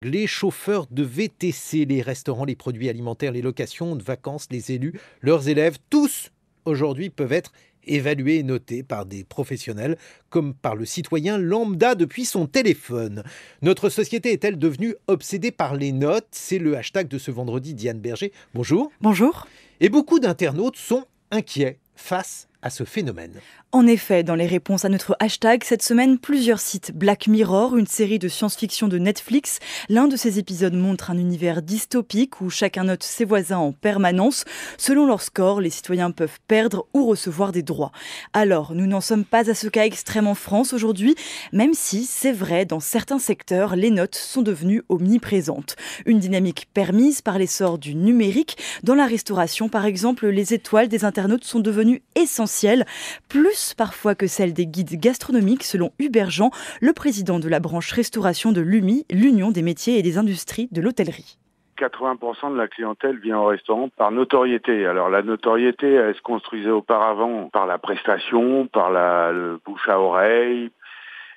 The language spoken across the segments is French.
Les chauffeurs de VTC, les restaurants, les produits alimentaires, les locations de vacances, les élus, leurs élèves, tous aujourd'hui peuvent être évalués et notés par des professionnels comme par le citoyen lambda depuis son téléphone. Notre société est-elle devenue obsédée par les notes? C'est le hashtag de ce vendredi. Diane Berger, bonjour. Bonjour. Et beaucoup d'internautes sont inquiets face à ce phénomène. En effet, dans les réponses à notre hashtag, cette semaine, plusieurs citent Black Mirror, une série de science-fiction de Netflix. L'un de ces épisodes montre un univers dystopique où chacun note ses voisins en permanence. Selon leur score, les citoyens peuvent perdre ou recevoir des droits. Alors, nous n'en sommes pas à ce cas extrême en France aujourd'hui, même si, c'est vrai, dans certains secteurs, les notes sont devenues omniprésentes. Une dynamique permise par l'essor du numérique. Dans la restauration, par exemple, les étoiles des internautes sont devenues essentielles, plus parfois que celle des guides gastronomiques, selon Hubert Jean, le président de la branche restauration de l'UMI, l'Union des métiers et des industries de l'hôtellerie. 80% de la clientèle vient au restaurant par notoriété. Alors la notoriété, elle se construisait auparavant par la prestation, par le bouche à oreille.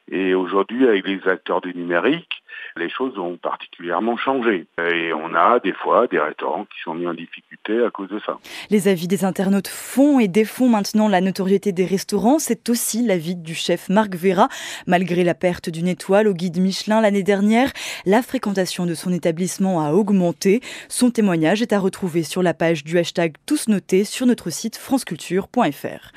Et aujourd'hui, avec les acteurs du numérique, les choses ont particulièrement changé. Et on a des fois des restaurants qui sont mis en difficulté à cause de ça. Les avis des internautes font et défont maintenant la notoriété des restaurants. C'est aussi l'avis du chef Marc Vera. Malgré la perte d'une étoile au guide Michelin l'année dernière, la fréquentation de son établissement a augmenté. Son témoignage est à retrouver sur la page du hashtag Tous Notés sur notre site franceculture.fr.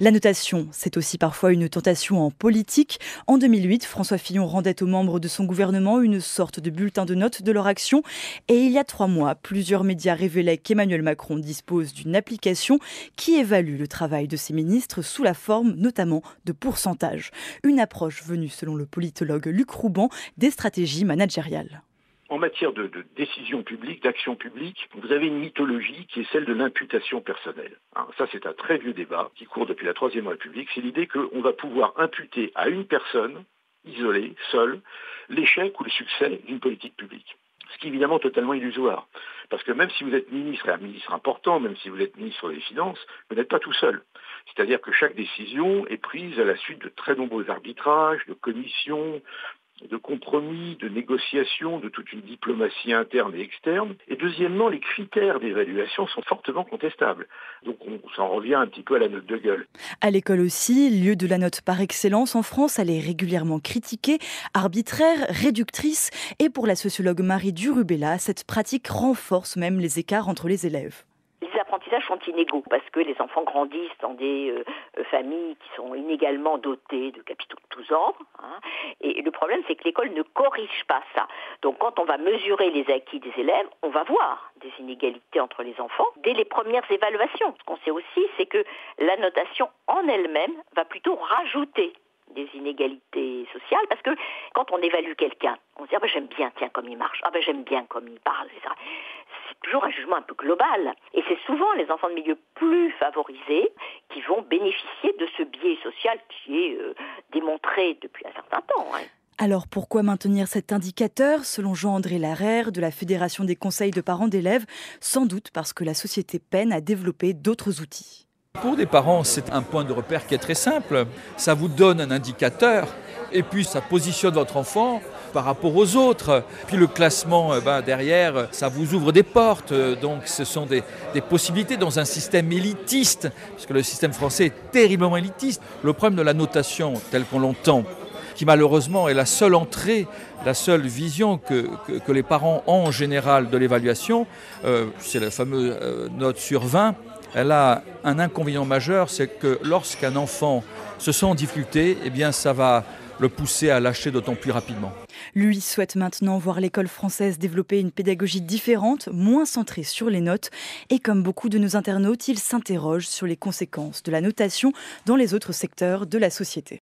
La notation, c'est aussi parfois une tentation en politique. En 2008, François Fillon rendait aux membres de son gouvernement une sorte de bulletin de notes de leur action. Et il y a 3 mois, plusieurs médias révélaient qu'Emmanuel Macron dispose d'une application qui évalue le travail de ses ministres sous la forme notamment de pourcentages. Une approche venue, selon le politologue Luc Rouban, des stratégies managériales. En matière de décision publique, d'action publique, vous avez une mythologie qui est celle de l'imputation personnelle. Ça, c'est un très vieux débat qui court depuis la Troisième République. C'est l'idée qu'on va pouvoir imputer à une personne, isolée, seule, l'échec ou le succès d'une politique publique. Ce qui est évidemment totalement illusoire. Parce que même si vous êtes ministre, et un ministre important, même si vous êtes ministre des Finances, vous n'êtes pas tout seul. C'est-à-dire que chaque décision est prise à la suite de très nombreux arbitrages, de commissions, de compromis, de négociations, de toute une diplomatie interne et externe. Et deuxièmement, les critères d'évaluation sont fortement contestables. Donc on s'en revient un petit peu à la note de gueule. À l'école aussi, lieu de la note par excellence en France, elle est régulièrement critiquée, arbitraire, réductrice. Et pour la sociologue Marie Durubella, cette pratique renforce même les écarts entre les élèves. Les apprentissages sont inégaux parce que les enfants grandissent dans des familles qui sont inégalement dotées de capitaux de tous ordres. Et le problème, c'est que l'école ne corrige pas ça. Donc quand on va mesurer les acquis des élèves, on va voir des inégalités entre les enfants dès les premières évaluations. Ce qu'on sait aussi, c'est que la notation en elle-même va plutôt rajouter des inégalités sociales, parce que quand on évalue quelqu'un, on se dit j'aime bien comme il marche, j'aime bien comme il parle, etc. C'est toujours un jugement un peu global. Et c'est souvent les enfants de milieux plus favorisés qui vont bénéficier de ce biais social qui est démontré depuis un certain temps. Alors pourquoi maintenir cet indicateur? Selon Jean-André Larère de la Fédération des conseils de parents d'élèves, sans doute parce que la société peine à développer d'autres outils. Pour des parents, c'est un point de repère qui est très simple. Ça vous donne un indicateur et puis ça positionne votre enfant par rapport aux autres. Puis le classement derrière, ça vous ouvre des portes. Donc ce sont des possibilités dans un système élitiste, parce que le système français est terriblement élitiste. Le problème de la notation telle qu'on l'entend, qui malheureusement est la seule entrée, la seule vision que les parents ont en général de l'évaluation, c'est la fameuse note sur 20. Elle a un inconvénient majeur, c'est que lorsqu'un enfant se sent en difficulté, ça va le pousser à lâcher d'autant plus rapidement. Lui souhaite maintenant voir l'école française développer une pédagogie différente, moins centrée sur les notes. Et comme beaucoup de nos internautes, il s'interroge sur les conséquences de la notation dans les autres secteurs de la société.